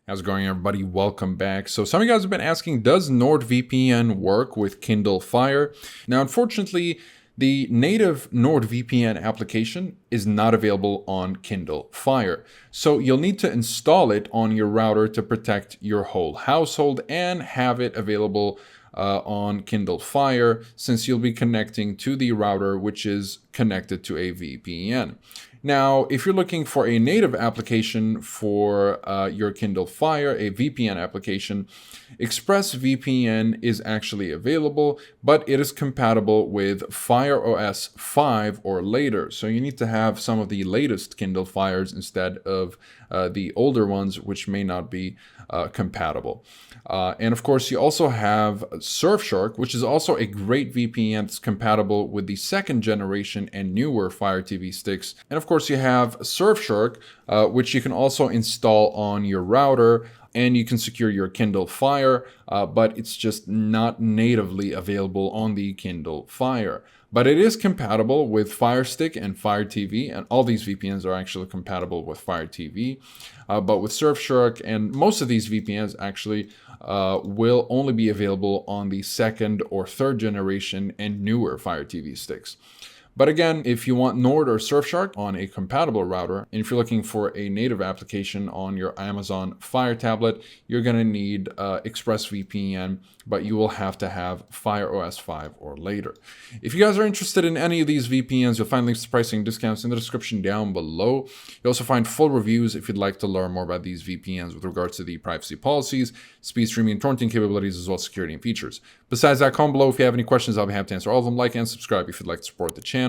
How's it going, everybody? Welcome back. So some of you guys have been asking, does NordVPN work with Kindle Fire? Now, unfortunately, the native NordVPN application is not available on Kindle Fire. So you'll need to install it on your router to protect your whole household and have it available on Kindle Fire, since you'll be connecting to the router, which is connected to a VPN. Now, if you're looking for a native application for your Kindle Fire, a VPN application, ExpressVPN is actually available, but it is compatible with Fire OS 5 or later. So you need to have some of the latest Kindle Fires instead of the older ones, which may not be compatible. And of course, you also have Surfshark, which is also a great VPN that's compatible with the second generation and newer Fire TV sticks. And of course, you have Surfshark, which you can also install on your router, and you can secure your Kindle Fire, but it's just not natively available on the Kindle Fire. But it is compatible with Fire Stick and Fire TV, and all these VPNs are actually compatible with Fire TV. But with Surfshark and most of these VPNs actually will only be available on the second or third generation and newer Fire TV sticks. But again, if you want Nord or Surfshark on a compatible router, and if you're looking for a native application on your Amazon Fire tablet, you're going to need ExpressVPN, but you will have to have Fire OS 5 or later. If you guys are interested in any of these VPNs, you'll find links to pricing discounts in the description down below. You'll also find full reviews if you'd like to learn more about these VPNs with regards to the privacy policies, speed streaming and torrenting capabilities, as well as security and features. Besides that, comment below if you have any questions. I'll be happy to answer all of them. Like and subscribe if you'd like to support the channel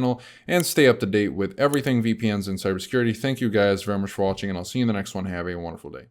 and stay up to date with everything VPNs and cybersecurity. Thank you guys very much for watching, and I'll see you in the next one. Have a wonderful day.